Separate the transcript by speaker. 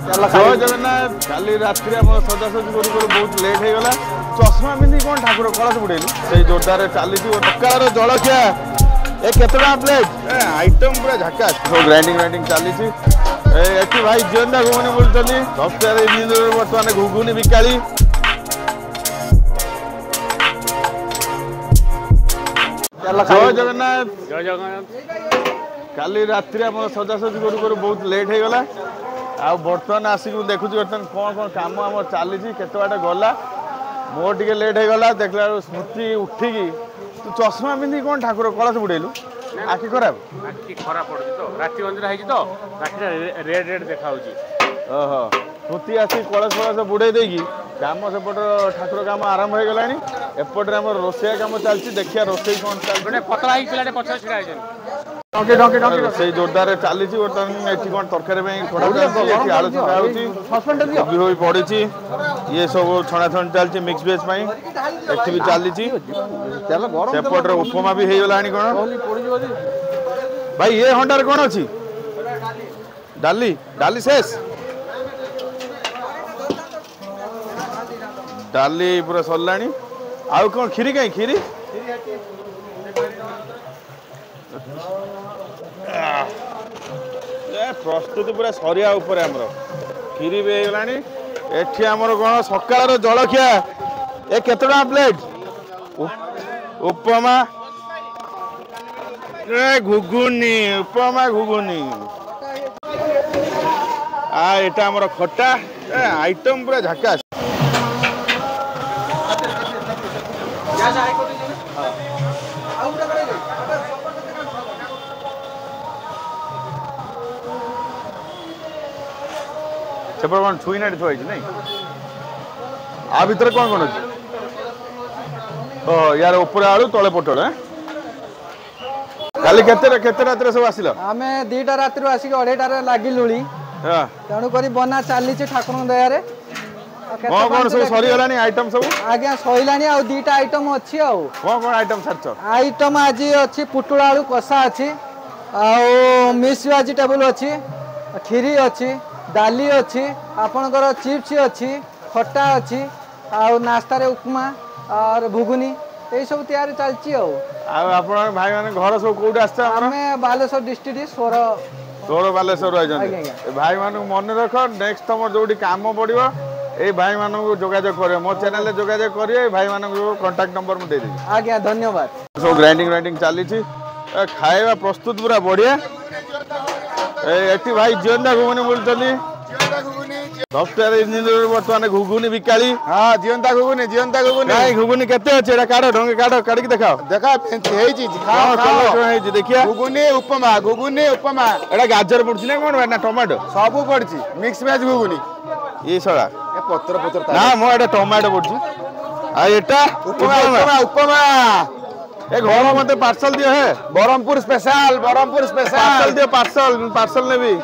Speaker 1: जय जगन्नाथ काली रात्रि आम सजासजी करू करू बहुत लेट हो गला चश्मा पिंधि कौन ठाकुर कलश बुड़ेलु से जोरदार चली सकाल जलखिया ए केते प्लेट आइटम पूरा झकास सब ग्राइंडिंग ग्राइंडिंग चली एटी भाई जिंदा घुगुनी बोलते सफ्टवेयर इंजीनियर बर्तमान घुगुनी बिकाली जय जगन्नाथ
Speaker 2: जय जगन्नाथ
Speaker 1: काली रात्रि आम सजासजी करू करू बहुत लेट हो गला आ बर्तमान आसिक देखुँ बर्तमान कौन कौन कम आम चली केते बाटे गला मोर टे लेट हो गला देखला स्मृति उठिकी तू चश्मा पिंधि कौन ठाकुर कलश बुड़ेलु आखि खराब
Speaker 2: आखि खराब पड़ुଛି तो राति अंजरा है तो राति रेड रेड देखा
Speaker 1: ओहो स्मृति आसी कलश फलश बुड़े देगी काम सेपट ठाकुर काम आरंभ हो गलानी एपटे आम रोसैया काम चलती देखिया रोसई कौन चलती
Speaker 2: पतला ही पिलाटे पछा छिड़ा है
Speaker 1: रोसई जोरदार चली बर्तमान एटी कौन तरकारी खड़ा आलू छका होती होई पड़ी ये सब छणाछण चलती मिक्स वेज एटी भी चली सेपटे उपमा भी हो गलानी कौन भाई ये हंडार कौन अच्छी डाली डाली शेष डाली पूरा सरलानी आउ कौन खीरी कहीं खीरी प्रस्तुति पूरा सरिया ऊपर आमर खीरी भी हो गलानी एठी आमर कौन सकाळ जलखिया ए केते टका प्लेट उपमा घुगुनी उपमा घुगुनी एटा आमर खट्टा आइटम पूरा झकास सेपट कौन छुई ना थोड़ी नहीं आ भीतर कौन कौन अच्छे ओह यार ऊपर आलू तले पोटल काली केते रात सब आसिल
Speaker 3: आमे 2टा रात आसिक 2:30 लागिलुली तेणु करी बना चली ठाकुर दया
Speaker 1: कौन कौन सब सरी गलानी आइटम सब
Speaker 3: आज्ञा सइलानी आ 2टा आइटम अच्छी आ
Speaker 1: कौन कौन आइटम छाछ
Speaker 3: आइटम आज अच्छी पुटुला आलू कषा अच्छी आ मिक्स वेजिटेबल अच्छी खीरी अच्छी डाली अच्छी आपणकर चिप्स अच्छी खट्टा अच्छी आ नास्ता रे उपमा और घुगुनी ये सब तैयारी चलती
Speaker 1: भाई मैंने घर सब कौट आमे
Speaker 3: बालेश्वर डिस्ट्रिक्ट सोर
Speaker 1: बालेश्वर भाई मान मन रख नेक्स्ट तुम जो कम पड़ो ये भाई मान जोगाजोग कर मो चैनल जोगाजोग करेंगे भाई मान कांटेक्ट नंबर मुझे
Speaker 3: आज्ञा धन्यवाद सब
Speaker 1: ग्राइंडिंग ग्राइंडिंग चली खाଇବା प्रस्तुत पूरा बढ़िया एटी भाई जिंदा घुगुनी बोलते सफ्टवेयर इंजीनियर बर्तमान घुगुनी बिकाली
Speaker 4: हाँ जिंदा घुगुनी
Speaker 1: घुगुनी केते अच्छे एटा काढो ढंगे काढो काढी दिखाओ
Speaker 4: देखा हेई चीज खाओ
Speaker 1: खाओ देखिया
Speaker 4: घुगुनी उपमा
Speaker 1: एटा गाजर पड़छि ना कोन ना टमाटो
Speaker 4: सब पड़छि मिक्स वेज घुगुनी
Speaker 1: ये सळा
Speaker 4: ए पत्र
Speaker 1: ना मो एटा टमाटो पड़छि आ एटा
Speaker 4: उपमा
Speaker 1: ए घर मते पार्सल दियो है
Speaker 4: बरहमपुर स्पेशल
Speaker 1: पार्सल दियो पार्सल नेबी